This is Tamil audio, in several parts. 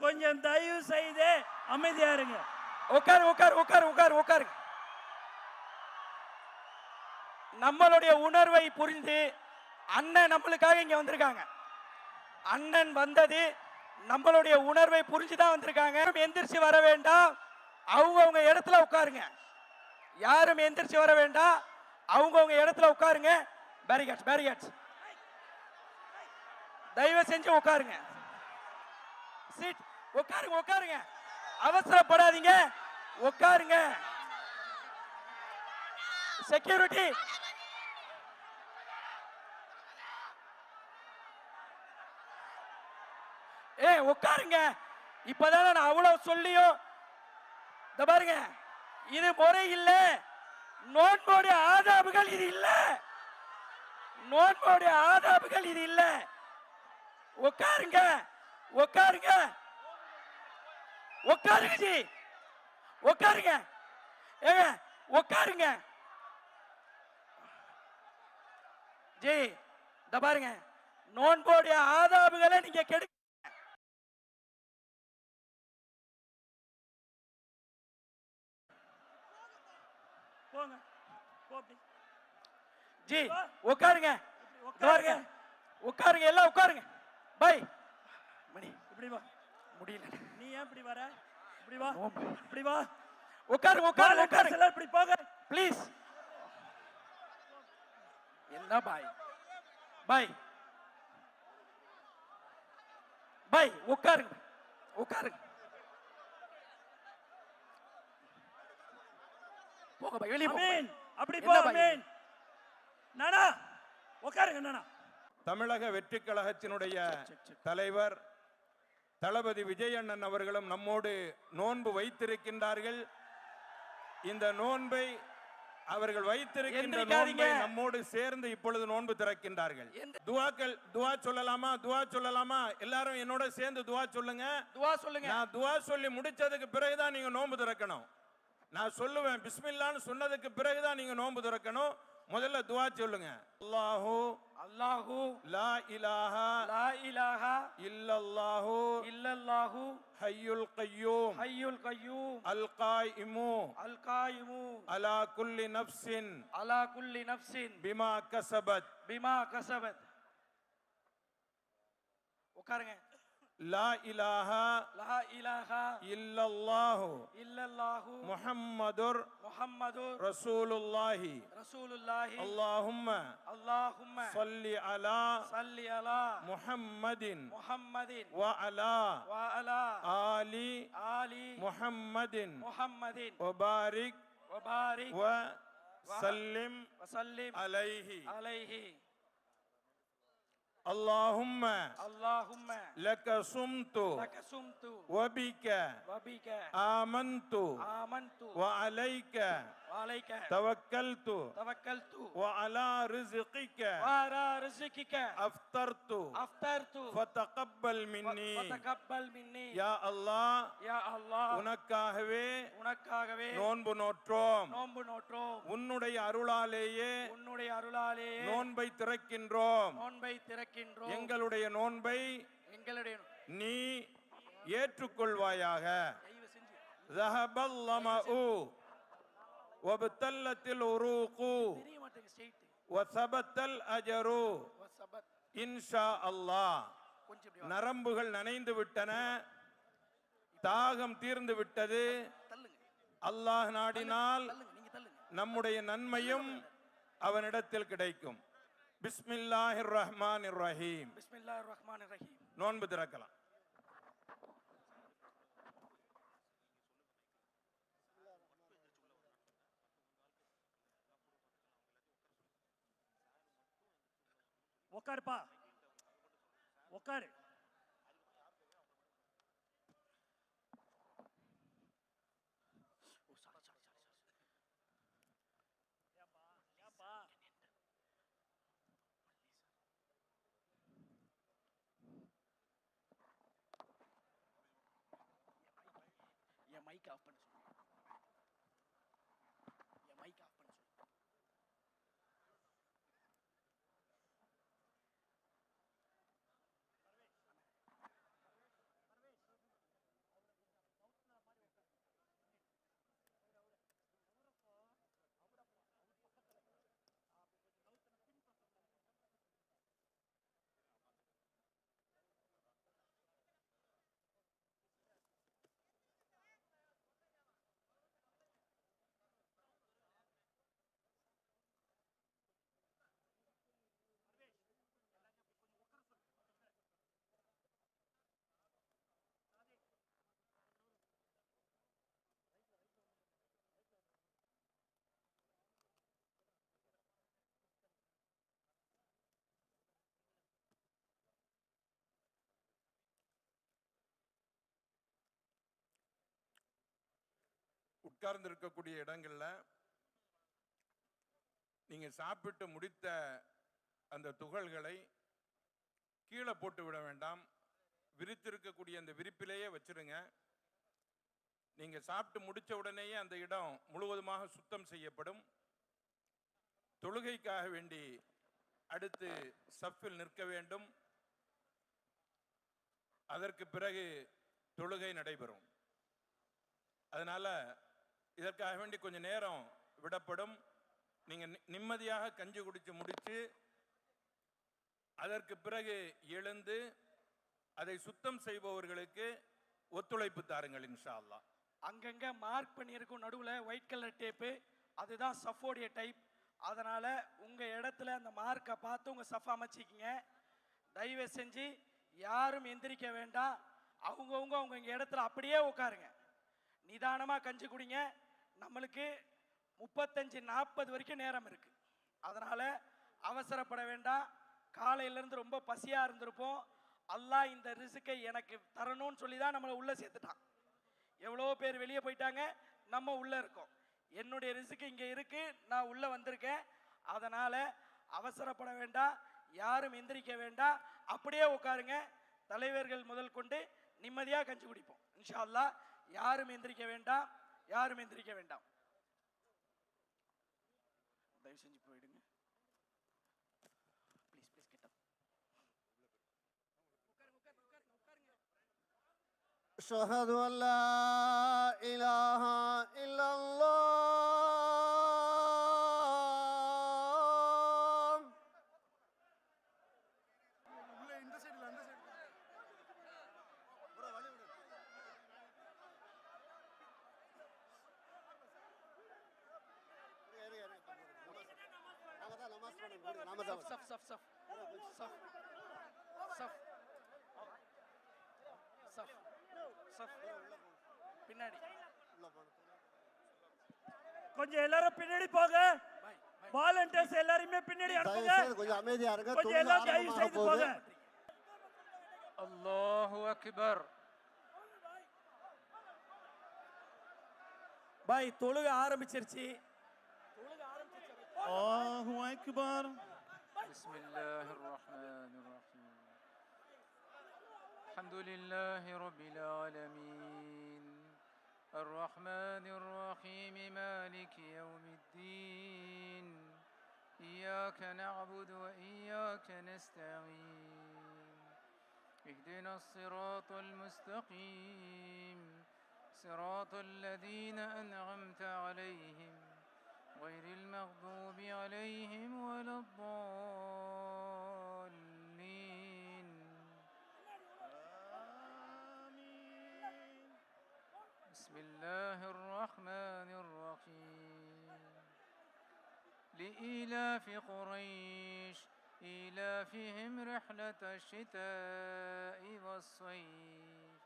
கொஞ்சம் தயவு செய்து அமைதியா இருங்க. உட்காரு உட்காரு உட்காரு உட்காரு உட்காரு. நம்மளுடைய உணர்வை புரிந்து அண்ணன் நம்மளுக்காக இங்க வந்திருக்காங்க. அண்ணன் வந்தது நம்மளுடைய உணர்வை புரிஞ்சுதான் வந்திருக்காங்க. எந்திரிச்சு வர வேண்டாம், அவங்கவுங்க இடத்துல உட்காருங்க. யாரும் எந்திரிச்சு வர வேண்டாம், அவங்கவுங்க இடத்துல உட்காருங்க. பேரிகேட்ஸ் பேரிகேட்ஸ் தயவு செஞ்சு உட்காருங்க. சீட் உட்காருங்க உட்காருங்க, அவசரப்படாதீங்க, உட்காருங்க. செக்யூரிட்டி உட்காருங்க. இப்பதான் நான் அவ்வளவு சொல்லியும் பாருங்க, இது முறை இல்ல. நோன்போடைய ஆதாபுகள் இது இல்ல, நோன்போடைய ஆதாபுகள் இது இல்ல. உட்காருங்க உட்காருங்க உட்காருங்க ஜி, உட்காருங்க. ஏங்க உட்காருங்க ஜி. பாருங்க, நோன்போடைய ஆதாபுகளை நீங்க கெடு ஜி. உட்காருங்க உட்காருங்க உட்காருங்க, எல்லாம் உட்காருங்க. பை மணி இப்படி வா. முடியல, நீ ஏன் இப்படி வர? இப்படி வா இப்படி வா. உட்காருங்க உட்காருங்க உட்காருங்க, எல்லாம் இப்படி போங்க ப்ளீஸ். என்ன பாய் பாய் பாய், உட்காருங்க உட்காருங்க. போங்க பாய், வெளியே போங்க. அப்படி போ. அமீன் நானா, உட்காருங்க நானா. தமிழக வெற்றிக் கழகத்தினுடைய தலைவர் தளபதி விஜய் அண்ணன் அவர்களும் நம்மோடு நோன்பு வைத்திருக்கின்றார்கள். இந்த நோன்பை அவர்கள் வைத்திருக்கின்ற நோன்பை நம்மோடு சேர்ந்து இப்பொழுது நோன்பு திறக்கின்றார்கள். துவா சொல்லலாமா? துவா சொல்லலாமா? எல்லாரும் என்னோட சேர்ந்து துவா சொல்லுங்க. துவா சொல்லுங்க. நான் துவா சொல்லி முடிச்சதுக்கு பிறகுதான் நீங்க நோன்பு திறக்கணும். நான் சொல்லுவேன் பிஸ்மில்லான்னு சொன்னதுக்கு பிறகுதான் நீங்க நோன்பு திறக்கணும். முதல்ல துவா சொல்லுங்க. அல்லாஹு அல்லாஹு லா இலாஹா லா இலாஹா இல்லல்லாஹு இல்லல்லாஹு ஹய்யுல் கய்யூம் ஹய்யுல் கய்யூம் அல் காயிமு அலா குல்லி நஃப்ஸின் பிமா கஸபத் உட்காருங்க. லா இலாஹா இல்லல்லாஹு முஹம்மதுர் ரசூலுல்லாஹி அல்லாஹும்ம ஸல்லி அலா முஹம்மதின் வ அலா ஆலி முஹம்மதின் வ பாரிக் வ சல்லிம் அலைஹி. اللهم لك صمت وبك آمنت وعليك توكلت وعلى رزقك أفطرت فتقبل مني يا الله. உனக்காகவே நோன்பு நோற்றோம். உன்னுடைய அருளாலேயே நோன்பை திறக்கின்றோம். எங்களுடைய நோன்பை நீ ஏற்றுக்கொள்வாயாக. ذهبل ظمأ وابتلت العروق وثبت الأجر إن شاء الله. நரம்புகள் நனைந்து விட்டன, தாகம் தீர்ந்து விட்டது. அல்லாஹ் நாடினால் நம்முடைய நன்மையும் அவனிடத்தில் கிடைக்கும். பிஸ்மில்லாஹிர் ரஹ்மானிர் ரஹீம். நோன்பு திறக்கலாம். உட்காருப்பா, உட்காரு. என் மைக் ஆஃப் பண்ண சொல்லு. என் மைக் ஆஃப் பண்ண சொல்லு. உட்கார்ந்து இருக்கக்கூடிய இடங்கள்ல நீங்க சாப்பிட்டு முடித்த அந்த துகள்களை கீழே போட்டு விட வேண்டாம். விரித்திருக்கக்கூடிய அந்த விரிப்பிலேயே வச்சிருங்க. நீங்க சாப்பிட்டு முடிச்ச உடனேயே அந்த இடம் முழுவதுமாக சுத்தம் செய்யப்படும். தொழுகைக்காக வேண்டி அடுத்து சஃபில் நிற்க வேண்டும். அதற்கு பிறகு தொழுகை நடைபெறும். அதனால இதற்காக வேண்டி கொஞ்சம் நேரம் விடப்படும். நீங்க நிம்மதியாக கஞ்சி குடிச்சு முடிச்சு அதற்கு பிறகு எழுந்து அதை சுத்தம் செய்பவர்களுக்கு ஒத்துழைப்பு தாருங்கள் இன்ஷா அல்லாஹ். அங்கங்க மார்க் பண்ணியிருக்கும் நடுவில் ஒயிட் கலர் டேப்பு, அதுதான் சஃபோடைய டைப். அதனால உங்க இடத்துல அந்த மார்க்கை பார்த்து உங்க சஃப் அமைச்சிக்கிங்க. தயவு செஞ்சு யாரும் எந்திரிக்க வேண்டாம். அவங்கவுங்க அவங்க இடத்துல அப்படியே உட்காருங்க. நிதானமா கஞ்சி குடிங்க. நம்மளுக்கு 35-40 வரைக்கும் நேரம் இருக்கு. அதனால அவசரப்பட வேண்டாம். காலையிலேருந்து ரொம்ப பசியா இருந்திருப்போம். அல்லாஹ் இந்த ரிஸ்கை எனக்கு தரணும்னு சொல்லி தான் நம்மளை உள்ள சேர்த்துட்டான். எவ்வளோ பேர் வெளியே போயிட்டாங்க, நம்ம உள்ள இருக்கோம். என்னுடைய ரிஸ்க் இங்கே இருக்கு, நான் உள்ள வந்திருக்கேன். அதனால அவசரப்பட வேண்டாம், யாரும் எந்திரிக்க வேண்டாம், அப்படியே உட்காருங்க. தலைவர்கள் முதல் கொண்டு நிம்மதியாக கஞ்சி குடிப்போம் இன்ஷா அல்லாஹ். யாரும் எந்திரிக்க வேண்டாம், யாரும் எந்திரிக்க வேண்டாம். தயவு செஞ்சு போயிடுங்க. Please please get up. أشهد أن لا إله إلا الله. சஃப் சஃப் சஃப் சஃப் சஃப் சஃப் சஃப் பின்னாடி கொஞ்சம் எல்லாரும் பின்னாடி போங்க. வாலண்டியர்ஸ் எல்லாரையுமே பின்னாடி அனுப்புங்க. கொஞ்சம் அமைதியா இருங்க. கொஞ்சம் எல்லாம் தயவு செய்து போங்க. அல்லாஹு அக்பர். பாய் தொழுகை ஆரம்பிச்சிருச்சு. அல்லாஹு அக்பர். பிஸ்மில்லாஹிர் ரஹ்மானிர் ரஹீம். அல்ஹம்துலில்லாஹி ரப்பில் ஆலமீன். الرحمن الرحيم مالك يوم الدين. إياك نعبد وإياك نستعين. اهدنا الصراط المستقيم صراط الذين أنعمت عليهم غير المغضوب عليهم ولا الضالين. بسم الله الرحمن الرحيم. لإيلاف قريش إيلافهم رحلة الشتاء والصيف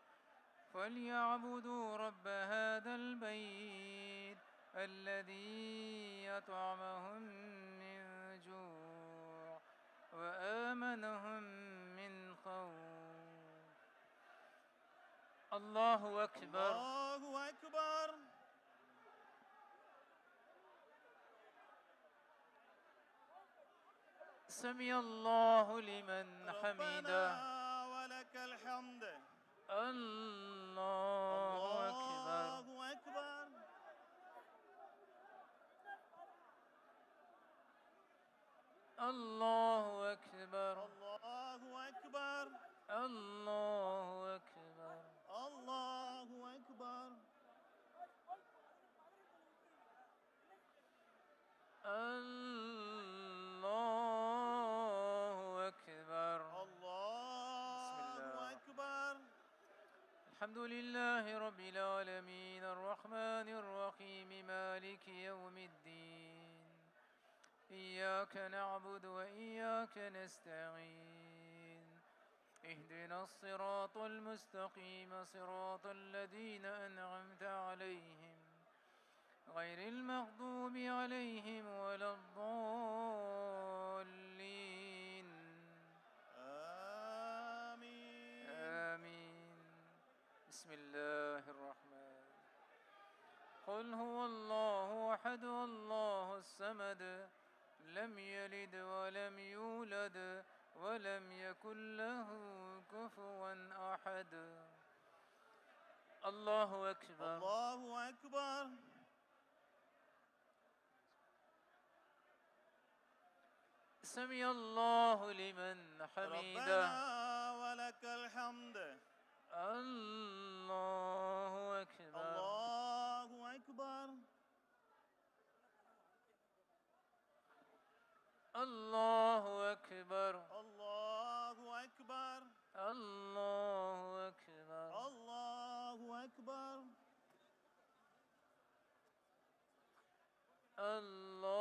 فليعبدوا رب هذا البيت الذي أطعمهم من جوع وآمنهم من خوف. الله أكبر. الله أكبر. سمع الله لمن حمده. ربنا ولك الحمد. الله أكبر. الله أكبر. الله أكبر. الله أكبر. الله أكبر. الله أكبر. الله أكبر. الله أكبر. الحمد لله رب العالمين الرحمن الرحيم مالك يوم الدين. إياك نعبد وإياك نستعين. اهدنا الصراط المستقيم صراط الذين أنعمت عليهم غير المغضوب عليهم ولا الضالين. آمين. آمين. بسم الله الرحمن. قل هو الله أحد الله الصمد لم يلد ولم يولد ولم يكن له كفوا أحد. الله أكبر. الله أكبر. سمع الله لمن حمده. ربنا ولك الحمد. الله أكبر. الله أكبر. الله أكبر. الله أكبر. الله أكبر. الله أكبر.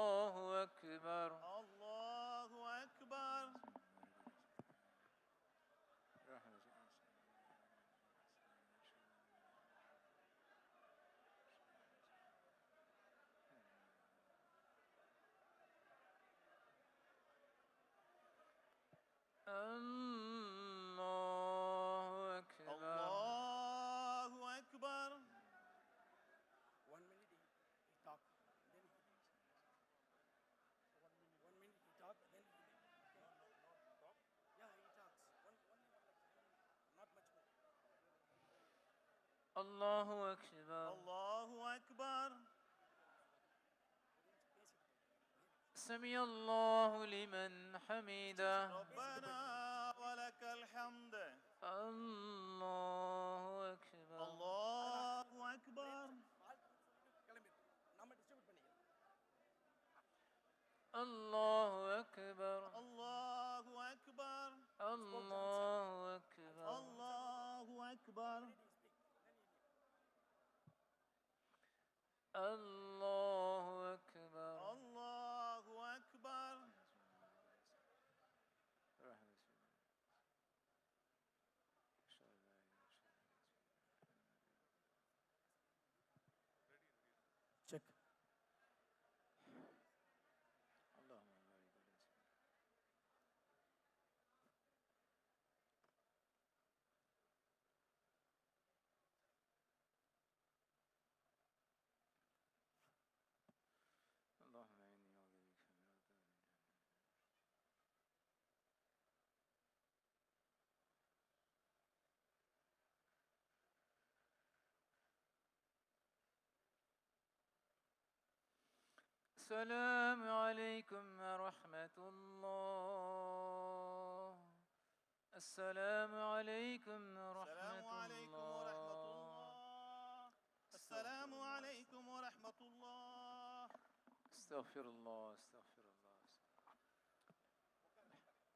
الله أكبر. الله أكبر. الله أكبر. الله أكبر. الله أكبر. الله أكبر. سمع الله لمن حمده. ربنا ولك الحمد. الله أكبر. الله أكبر. الله أكبر. الله أكبر. الله أكبر. الله أكبر. الله أكبر. الله أكبر. Check. اللهم إني أعوذ بك من عذاب السلام عليكم ورحمة الله. السلام عليكم السلام ورحمة عليكم ورحمة الله. الله. السلام عليكم ورحمة الله. استغفر الله. استغفر الله.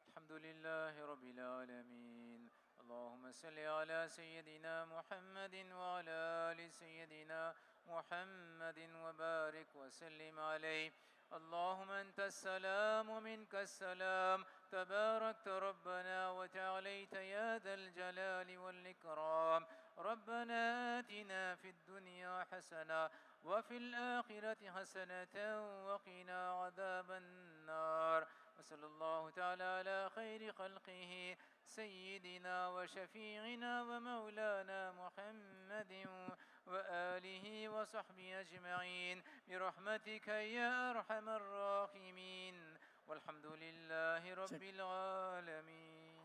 الحمد لله رب العالمين. اللهم صل على سيدنا محمد وعلى آل سيدنا محمد وبارك وسلم عليه. اللهم أنت السلام ومنك السلام، تباركت ربنا وتعاليت يا ذا الجلال والإكرام. ربنا آتنا في الدنيا حسنة وفي الآخرة حسنة وقنا عذاب النار. وصلى الله تعالى على خير خلقه سيدنا وشفيعنا ومولانا محمد وآله وصحبه أجمعين برحمتك يا أرحم الراحمين. والحمد لله رب العالمين.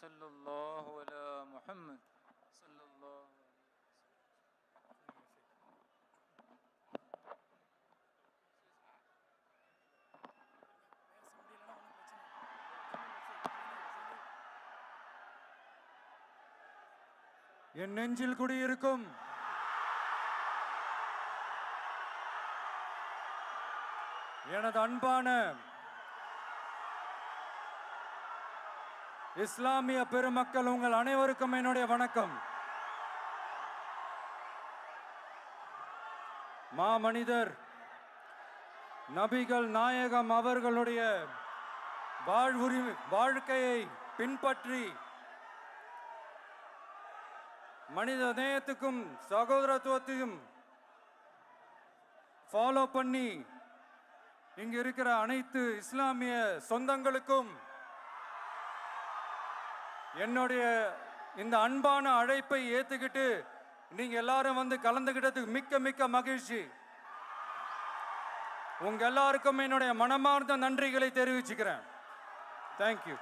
صلى الله على محمد. صلى الله என் நெஞ்சில் குடியிருக்கும் எனது அன்பான இஸ்லாமிய பெருமக்கள், உங்கள் அனைவருக்கும் என்னுடைய வணக்கம். மாமனிதர் நபிகள் நாயகம் அவர்களுடைய வாழ்க்கையை பின்பற்றி மனித நேயத்துக்கும் சகோதரத்துவத்தையும் ஃபாலோ பண்ணி இங்க இருக்கிற அனைத்து இஸ்லாமிய சொந்தங்களுக்கும் என்னுடைய இந்த அன்பான அழைப்பை ஏத்துக்கிட்டு நீங்க எல்லாரும் வந்து கலந்துக்கிட்டதுக்கு மிக்க மிக்க மகிழ்ச்சி. உங்க எல்லாருக்கும் என்னுடைய மனமார்ந்த நன்றிகளை தெரிவிச்சுக்கிறேன். தேங்க்யூ.